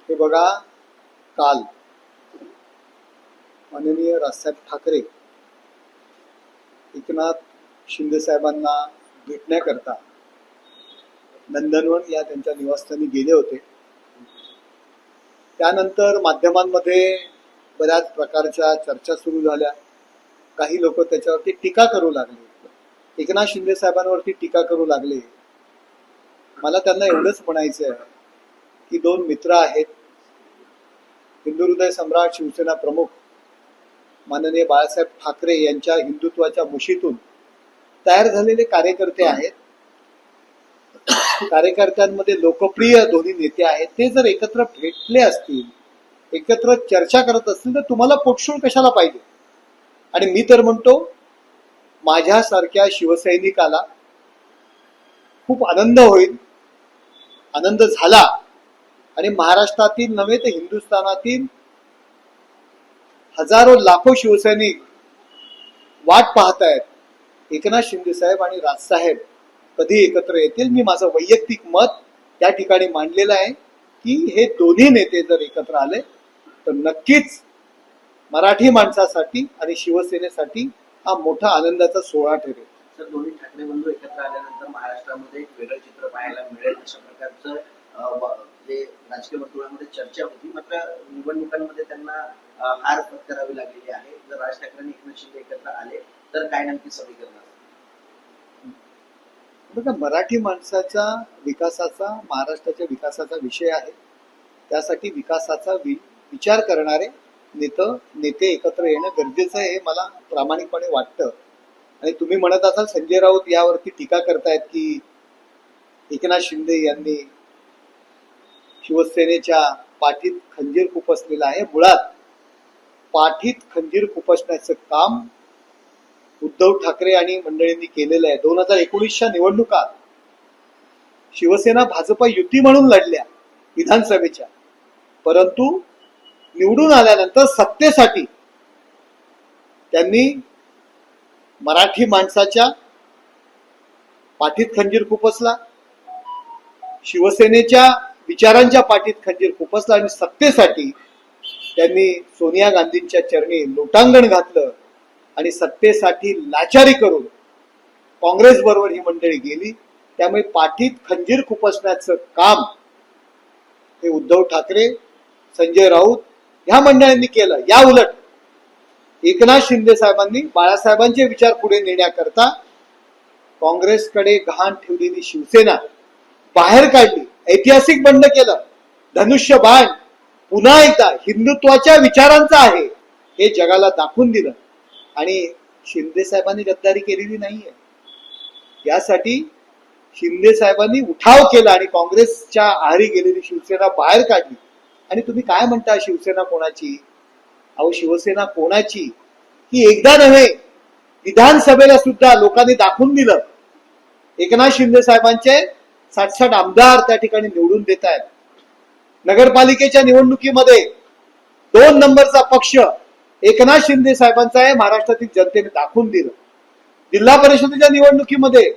हे बघा, काल माननीय राजसाहेब ठाकरे एकनाथ शिंदे साहेबांना भेटण्याकरता नंदनवन या त्यांच्या निवासस्थानी गेले होते. त्यानंतर माध्यमांमध्ये बऱ्याच प्रकारच्या चर्चा सुरू झाल्या. काही लोक त्याच्यावरती टीका करू लागले, एकनाथ शिंदे साहेबांवरती टीका करू लागले. मला त्यांना एवढंच म्हणायचं आहे की दोन मित्र आहेत, हिंदू हृदय सम्राट शिवसेना प्रमुख माननीय बाळासाहेब ठाकरे यांच्या हिंदुत्वाच्या मुशीतून तयार झालेले कार्यकर्ते आहेत. कार्यकर्त्यांमध्ये लोकप्रिय दोन्ही नेते आहेत. ते जर एकत्र भेटले असतील, एकत्र चर्चा करत असतील, तर तुम्हाला पोटशूळ कशाला पाहिजे? आणि मी तर म्हणतो, माझ्यासारख्या शिवसैनिकाला खूप आनंद होईल, आनंद झाला. आणि महाराष्ट्रातील नव्हे तर हिंदुस्थानातील हजारो लाखो शिवसैनिक वाट पाहतायत एकनाथ शिंदे साहेब आणि राजसाहेब कधी एकत्र येतील. मी माझं वैयक्तिक मत त्या ठिकाणी मांडलेलं आहे की हे दोन्ही नेते जर एकत्र आले तर नक्कीच मराठी माणसासाठी आणि शिवसेनेसाठी हा मोठा आनंदाचा सोहळा ठरेल. तर दोन्ही ठाकरे बंधू एकत्र आल्यानंतर महाराष्ट्रामध्ये एक वेगळं चित्र पाहायला मिळेल अशा प्रकारचं जे राजकीय वर्तुळामध्ये चर्चा होती. मात्र निवडणुकांमध्ये त्यांना हार पत्करावी लागलेली आहे. जर राज ठाकरे आणि एकनाथ शिंदे एकत्र आले तर काय नक्की समीकरण? बघा, मराठी माणसाच्या विकासाचा, महाराष्ट्राच्या विकासाचा विषय आहे. त्यासाठी विकासाचा विचार करणारे नेते एकत्र येणं गरजेचं आहे, हे मला प्रामाणिकपणे वाटतं. आणि तुम्ही म्हणत असाल संजय राऊत यावरती टीका करतायत की एकनाथ शिंदे यांनी शिवसेनेच्या पाठीत खंजीर खुपसलेलं आहे. मुळात पाठीत खंजीर खुपसण्याचं काम उद्धव ठाकरे आणि मंडळींनी केलेलं आहे. 2019च्या निवडणुकात शिवसेना भाजप युती म्हणून लढल्या विधानसभेच्या, परंतु निवडून आल्यानंतर सत्तेसाठी त्यांनी मराठी माणसाच्या पाठीत खंजीर खुपसला, शिवसेनेच्या विचारांच्या पाठीत खंजीर खुपसला आणि सत्तेसाठी त्यांनी सोनिया गांधींच्या चरणी लोटांगण घातलं आणि सत्तेसाठी लाचारी करून काँग्रेस बरोबर ही मंडळी गेली. त्यामुळे पाठीत खंजीर खुपसण्याचं काम हे उद्धव ठाकरे, संजय राऊत ह्या मंडळींनी केलं. या उलट एकनाथ शिंदे साहेबांनी बाळासाहेबांचे विचार पुढे नेण्याकरता काँग्रेसकडे गहाण ठेवलेली शिवसेना बाहेर काढली, ऐतिहासिक बंड केलं. धनुष्यबाण पुन्हा एकदा हिंदुत्वाच्या विचारांचा आहे हे जगाला दाखवून दिलं. आणि शिंदे साहेबांनी गद्दारी केलेली नाहीये. यासाठी शिंदे साहेबांनी उठाव केला आणि काँग्रेसच्या आहारी गेलेली शिवसेना बाहेर काढली. आणि तुम्ही काय म्हणता शिवसेना कोणाची? अहो, शिवसेना कोणाची ही एकदा नव्हे, विधानसभेला सुद्धा लोकांनी दाखवून दिलं. एकनाथ शिंदे साहेबांचे 60 आमदार त्या ठिकाणी निवडून देत आहेत. नगरपालिकेच्या निवडणुकीमध्ये 2 नंबरचा पक्ष एकनाथ शिंदे साहेबांचा आहे, महाराष्ट्रातील जनतेने दाखवून दिलं. जिल्हा परिषदेच्या निवडणुकीमध्ये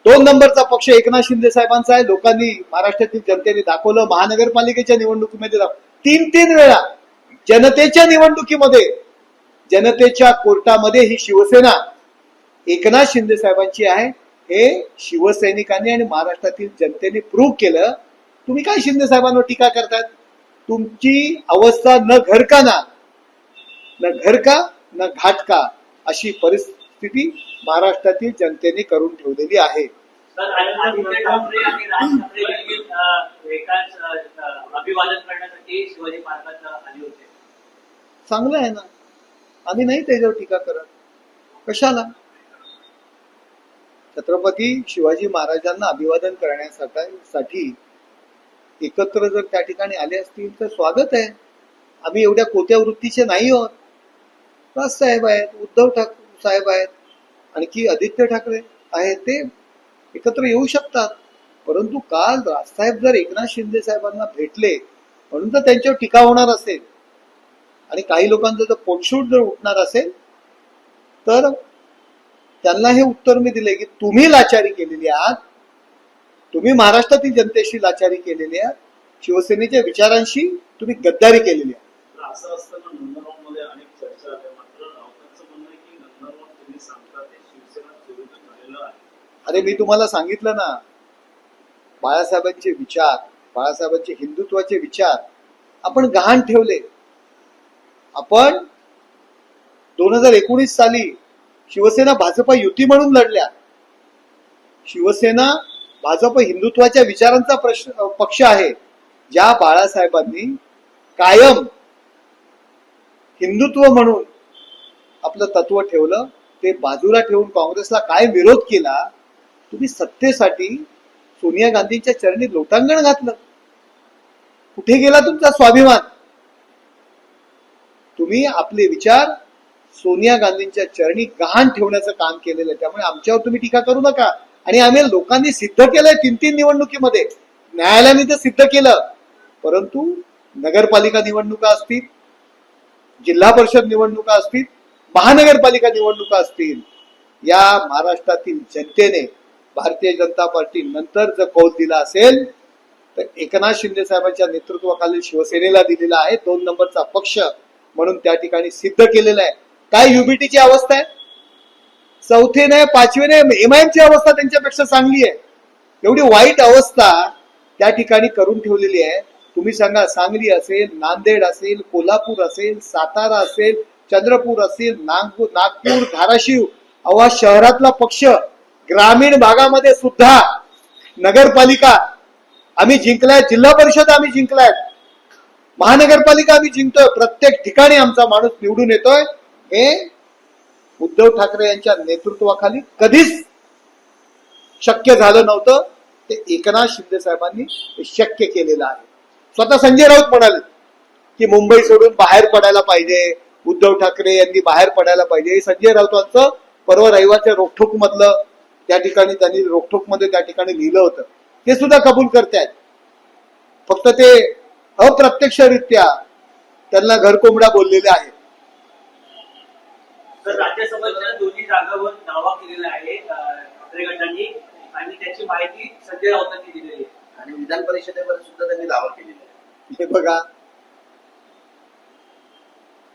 2 नंबरचा पक्ष एकनाथ शिंदे साहेबांचा आहे, लोकांनी महाराष्ट्रातील जनतेने दाखवलं. महानगरपालिकेच्या निवडणुकीमध्ये 3 वेळा जनतेच्या निवडणुकीमध्ये, जनतेच्या कोर्टामध्ये ही शिवसेना एकनाथ शिंदे साहेबांची आहे हे शिवसैनिकांनी आणि महाराष्ट्रातील जनतेने प्रूव्ह केलं. तुम्ही काय शिंदे साहेबांवर टीका करतात? तुमची अवस्था न घर का न घाट का अशी परिस्थिती महाराष्ट्रातील जनतेने करून ठेवलेली आहे. आदित्य ठाकरे आणि राज ठाकरे एकाच अभिवादन करण्यासाठी शिवाजी पार्कात आले होते. चांगलं आहे ना, आम्ही नाही त्याच्यावर टीका करत. कशाला? छत्रपती शिवाजी महाराजांना अभिवादन करण्यासाठी एकत्र जर त्या ठिकाणी आले असतील तर स्वागत आहे. आम्ही एवढ्या कोत्या वृत्तीचे नाही आहोत. राजसाहेब आहेत, उद्धव ठाकरे साहेब आहेत, आणखी आदित्य ठाकरे आहेत, ते एकत्र येऊ शकतात. परंतु काल राजसाहेब जर एकनाथ शिंदे साहेबांना भेटले म्हणून तर त्यांच्यावर टीका होणार असेल आणि काही लोकांचं जर पोटशूट जर उठणार असेल तर त्यांना हे उत्तर मी दिले की तुम्ही लाचारी केलेली आहात, तुम्ही महाराष्ट्रातील जनतेशी लाचारी केलेली आहे, शिवसेनेच्या विचारांशी तुम्ही गद्दारी केलेली आहे. तर असं असताना नंदनवनमध्ये अनेक चर्चा आल्या, मात्र राऊतांचं म्हणणं आहे की नंदनवन तुम्ही सांगता ते शिवसेना चोरीतून झालेलं आहे. अरे मी तुम्हाला सांगितलं ना, बाळासाहेबांचे विचार, बाळासाहेबांचे हिंदुत्वाचे विचार आपण गहाण ठेवले. आपण 2019 साली शिवसेना भाजप युती म्हणून लढल्या. शिवसेना भाजप हिंदुत्वाच्या विचारांचा पक्ष आहे. ज्या बाळासाहेबांनी कायम हिंदुत्व म्हणून आपलं तत्व ठेवलं, ते बाजूला ठेवून काँग्रेसला काय विरोध केला. तुम्ही सत्तेसाठी सोनिया गांधींच्या चरणी लोटांगण घातलं. कुठे गेला तुमचा स्वाभिमान? तुम्ही आपले विचार सोनिया गांधींच्या चरणी गहाण ठेवण्याचं काम केलेलं आहे. त्यामुळे आमच्यावर तुम्ही टीका करू नका. आणि आम्ही लोकांनी सिद्ध केलंय 3-3 निवडणुकीमध्ये, न्यायालयाने ते सिद्ध केलं. परंतु नगरपालिका निवडणुका असतील, जिल्हा परिषद निवडणुका असतील, महानगरपालिका निवडणुका असतील, या महाराष्ट्रातील जनतेने भारतीय जनता पार्टी नंतर जर कौल दिला असेल तर एकनाथ शिंदे साहेबांच्या नेतृत्वाखालील शिवसेनेला दिलेला आहे. 2 नंबरचा पक्ष म्हणून त्या ठिकाणी सिद्ध केलेलं आहे. काय युबीटीची अवस्था आहे? 4थे नाही, 5वे नाही, एमआयएमची अवस्था त्यांच्यापेक्षा चांगली आहे. एवढी वाईट अवस्था त्या ठिकाणी करून ठेवलेली आहे. तुम्ही सांगा, सांगली असेल, नांदेड असेल, कोल्हापूर असेल, सातारा असेल, चंद्रपूर असेल, नागपूर, धाराशिव, अवा शहरातला पक्ष, ग्रामीण भागामध्ये सुद्धा नगरपालिका आम्ही जिंकलाय, जिल्हा परिषद आम्ही जिंकलाय, महानगरपालिका आम्ही जिंकतोय. प्रत्येक ठिकाणी आमचा माणूस निवडून येतोय. हे उद्धव ठाकरे यांच्या नेतृत्वाखाली कधीच शक्य झालं नव्हतं. ते एकनाथ शिंदे साहेबांनी हे शक्य केलेलं आहे. स्वतः संजय राऊत म्हणाले की मुंबई सोडून बाहेर पडायला पाहिजे, उद्धव ठाकरे यांनी बाहेर पडायला पाहिजे. हे संजय राऊतांचं परवा रविवारच्या रोखोक मधलं त्या ठिकाणी त्यांनी रोखोक मध्ये त्या ठिकाणी लिहिलं होतं. ते सुद्धा कबूल करतायत. फक्त ते अप्रत्यक्षरित्या त्यांना घरकोंबडा बोललेले आहेत. तर राज्यसभेच्या दोन्ही जागांवर दावा केलेला आहे ठाकरे गटांनी, आणि त्याची माहिती संजय राऊतांनी दिलेली आहे. आणि विधान परिषदेवर सुद्धा त्यांनी दावा केलेला आहे. हे बघा,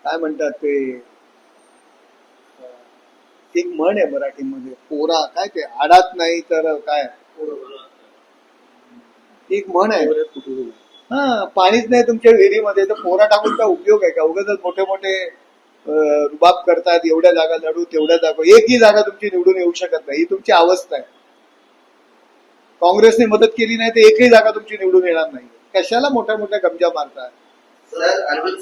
काय म्हणतात ते, एक म्हण आहे मराठीमध्ये, पोरा काय ते आडात नाही तर काय, एक म्हण आहे. हा, पाणीच नाही तुमच्या विहिरीमध्ये तर पोरा टाकून काय उपयोग आहे का? उगाच मोठे मोठे रुबाब करतात, एवढ्या जागा लढू, तेवढ्या जागा, एकही जागा तुमची निवडून येऊ शकत नाही. ही तुमची अवस्था आहे. काँग्रेसने मदत केली नाही तर एकही जागा तुमची निवडून येणार नाही. कशाला मोठ्या मोठ्या गमजा मारतात? सर, अरविंद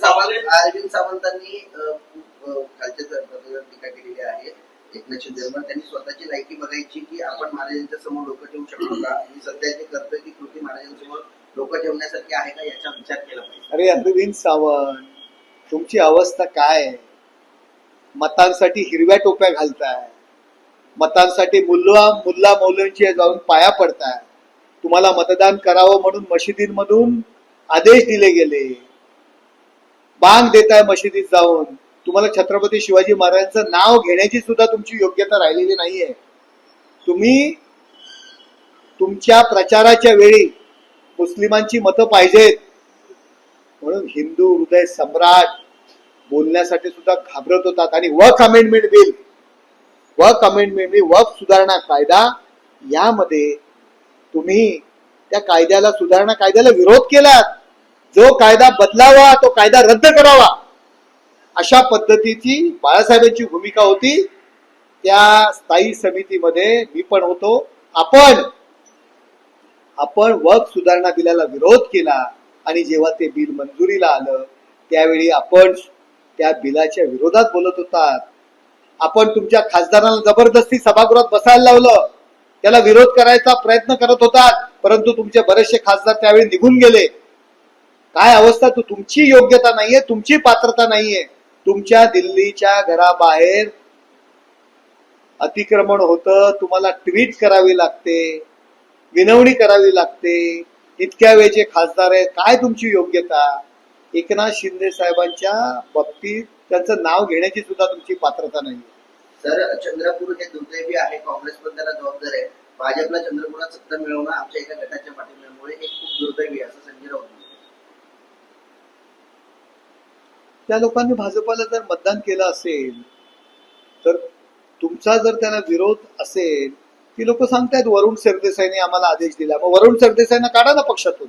सावंतांनी खालच्या पदावर टीका केलेली आहे. एकनाथ शिंदेवर त्यांनी स्वतःची लायकी बघायची की आपण महाराजांच्या समोर डोकं ठेवू शकतो का, आणि सध्या जे करतोय ती कृती महाराजांसमोर डोकं ठेवण्यासारखी आहे का, याचा विचार केला पाहिजे. अरे अरविंद सावंत, तुमची अवस्था काय आहे? मतांसाठी हिरव्या टोप्या घालताय, मतांसाठी मुल्ला मौलवींची जाऊन पाया पडताय. तुम्हाला मतदान करावं म्हणून मशिदींमधून आदेश दिले गेले, बांग देताय मशिदीत जाऊन. तुम्हाला छत्रपती शिवाजी महाराजांचं नाव घेण्याची सुद्धा तुमची योग्यता राहिलेली नाहीये. तुम्ही तुमच्या प्रचाराच्या वेळी मुस्लिमांची मतं पाहिजेत म्हणून हिंदू हृदय सम्राट बोलण्यासाठी सुद्धा घाबरत होतात. आणि वक्फ अमेंडमेंट बिल, वक्फ सुधारणा कायदा, यामध्ये तुम्ही त्या कायद्याला, सुधारणा कायद्याला विरोध केलात. जो कायदा बदलावा, तो कायदा रद्द करावा, अशा पद्धतीची बाळासाहेबांची भूमिका होती. त्या स्थायी समितीमध्ये मी पण होतो. आपण वक्फ सुधारणा बिलाला विरोध केला आणि जेव्हा ते बिल मंजुरीला आलं त्यावेळी आपण त्या बिलाच्या विरोधात बोलत होतात. आपण तुमच्या खासदारांना जबरदस्ती सभागृहात बसायला लावलं, त्याला विरोध करायचा प्रयत्न करत होतात, परंतु तुमचे बरेचसे खासदार त्यावेळी निघून गेले. काय अवस्था, तुमची योग्यता नाहीये, तुमची पात्रता नाहीये. तुमच्या दिल्लीच्या घराबाहेर अतिक्रमण होतं, तुम्हाला ट्विट करावी लागते, विनवणी करावी लागते. इतक्या वेळचे खासदार आहेत, काय तुमची योग्यता? एकनाथ शिंदे साहेबांच्या बाबतीत त्यांचं नाव घेण्याची सुद्धा तुमची पात्रता नाही. सर, चंद्रपूर हे दुर्दैवी आहे, काँग्रेस पण त्याला जबाबदार आहे. भाजपला चंद्रपुरात सत्ता मिळवणं आमच्या एका गटाच्या पाठिंब्यामुळे हे खूप दुर्दैवी आहे, असं संजय राऊत म्हणाले. त्या लोकांनी भाजपाला जर मतदान केलं असेल तर तुमचा जर त्यांना विरोध असेल, ती लोक सांगतायत वरुण सरदेसाईने आम्हाला आदेश दिला, मग वरुण सरदेसाईंना काढा ना पक्षातून.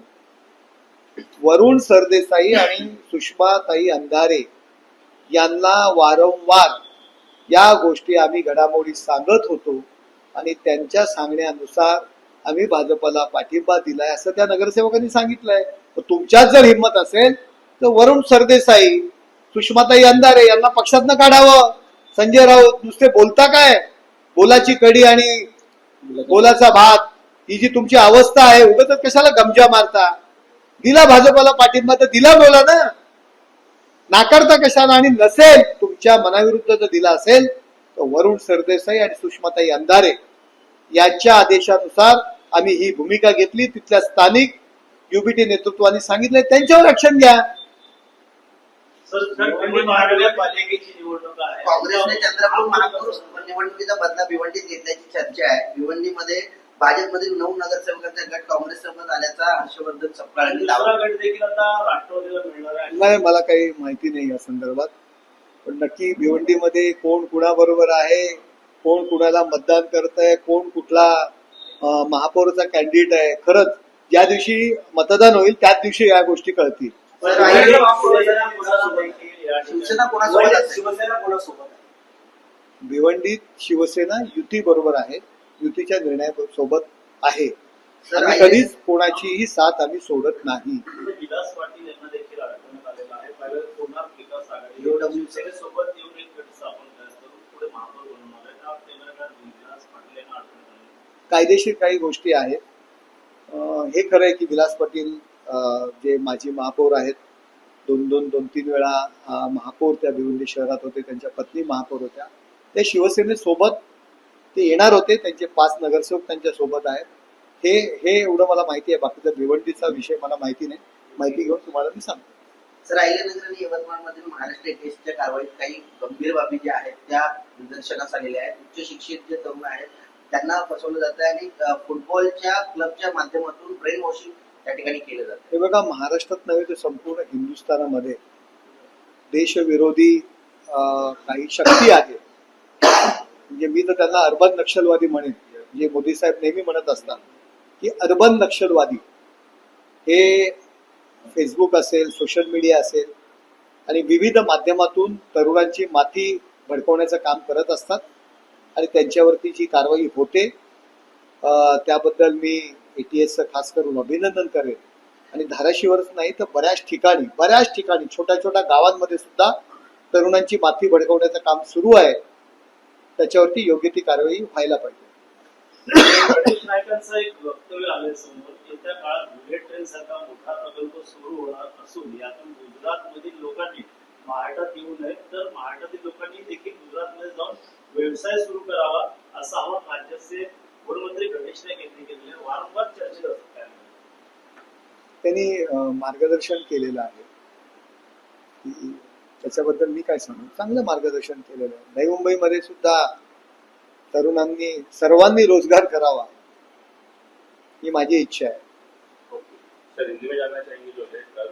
वरुण सरदेसाई आणि सुषमाताई अंधारे यांना वारंवार या गोष्टी आम्ही घडामोडी सांगत होतो आणि त्यांच्या सांगण्यानुसार आम्ही भाजपला पाठिंबा दिलाय असं त्या नगरसेवकांनी सांगितलंय. तुमच्यात जर हिंमत असेल तर वरुण सरदेसाई, सुषमाताई अंधारे यांना पक्षातनं काढावं. संजय राऊत नुसते बोलता काय, बोलाची कडी आणि बोलाचा भात, ही जी तुमची अवस्था आहे, उगाच कशाला गमजा मारता. दिला भाजपला पाठिंबा तर दिला बोला ना, नाकारता कशाला. आणि नसेल तुमच्या मनाविरुद्ध जर दिला असेल तर वरुण सरदेसाई आणि सुषमाताई अंधारे यांच्या आदेशानुसार आम्ही ही भूमिका घेतली. तिथल्या स्थानिक युबीटी नेतृत्वाने सांगितलंय त्यांच्यावर ऍक्शन घ्या. पुणे महानगरपालिकेची निवडणूक आहे. काँग्रेसने चंद्रपूर महापौर निवडणुकीचा बदला भिवंडीत घेतल्याची चर्चा आहे. भिवंडीमध्ये भाजपमधील 9 नगरसेवकांचा गट काँग्रेससोबत आल्याचा हर्षवर्धन सपकाळांनी दुसरा दावा गट देखील आता राष्ट्रवादीला मिळणार आहे. नाही, मला काही माहिती नाही या संदर्भात, पण नक्की भिवंडीमध्ये कोण कुणाबरोबर आहे, कोण कुणाला मतदान करतंय, कोण कुठला महापौरचा कॅन्डिडेट आहे, खरंच ज्या दिवशी मतदान होईल त्याच दिवशी या गोष्टी कळतील. शिवसेना कोणासोबत असेल? शिवसेना कोणासोबत आहे? भिवंडीत शिवसेना युती बरोबर आहे, युतीच्या निर्णयासोबत आहे. सर, आम्ही कधीच कोणाचीही साथ आम्ही सोडत नाही. विलास पाटील यांना देखील अडकवण्यात आलेलं आहे. पहिलं कोणात विकास आघाडी एवढं शिवसेनेसोबत येऊन एक गट स्थापन करून पुढे महापौर बनवणार आहे. त्या तेव्हा विलास पाटील यांना अडकवण्यात आले. कायदेशीर काही गोष्टी आहेत. हे खरं आहे की विलास पाटील जे माजी महापौर आहेत, 2-3 वेळा महापौर त्या भिवंडी शहरात होते, त्यांच्या पत्नी महापौर होत्या, ते शिवसेनेसोबत ते येणार होते. त्यांचे 5 नगरसेवक त्यांच्या सोबत आहेत. हे एवढं मला माहिती आहे. बाकीचा भिवंडीचा विषय मला माहिती नाही. माहिती घेऊन तुम्हाला मी सांगतो. सर, अहिल्यानगर आणि यवतमाळमधील महाराष्ट्र टेस्टच्या कारवाईत काही गंभीर बाबी ज्या आहेत त्या निदर्शनास आलेल्या आहेत. उच्च शिक्षित जे तरुण आहेत त्यांना फसवलं जातं आणि फुटबॉलच्या क्लबच्या माध्यमातून ब्रेन वॉशिंग त्या ठिकाणी केलं जातं. हे बघा, महाराष्ट्रात नव्हे तर संपूर्ण हिंदुस्थानामध्ये देशविरोधी काही शक्ती आहे. म्हणजे मी तर त्यांना अर्बन नक्षलवादी म्हणेन. जे मोदी साहेब नेहमी म्हणत असतात की अर्बन नक्षलवादी हे फेसबुक असेल, सोशल मीडिया असेल आणि विविध माध्यमातून तरुणांची माथी भडकवण्याचं काम करत असतात आणि त्यांच्यावरती जी कारवाई होते त्याबद्दल मी ATSचं खास करून अभिनंदन करेन. आणि धाराशिवच नाही तर बऱ्याच ठिकाणी छोट्या छोट्या गावांमध्ये सुद्धा तरुणांची माथी भडकवण्याचं काम सुरू आहे. त्याच्यावरती योग्य ती कारवाई व्हायला पाहिजे. गणेश नायकांचं एक वक्तव्य आले समोर. येत्या काळात बुलेट ट्रेन सारखा मोठा प्रकल्प सुरू होणार असून यातून गुजरातमधील लोकांनी महाराष्ट्रात येऊ नये, तर महाराष्ट्रातील लोकांनी देखील गुजरातमध्ये जाऊन व्यवसाय सुरू करावा, असं आवाहन राज्याचे गृहमंत्री गणेश नाईक यांनी केलेले वारंवार चर्चेत असतात. त्यांनी मार्गदर्शन केलेलं आहे. त्याच्याबद्दल मी काय सांगू, चांगलं मार्गदर्शन केलेलं आहे. नवी मुंबईमध्ये सुद्धा तरुणांनी सर्वांनी रोजगार करावा ही माझी इच्छा आहे. सर, हिंदी में जानना चाहेंगे जो है कल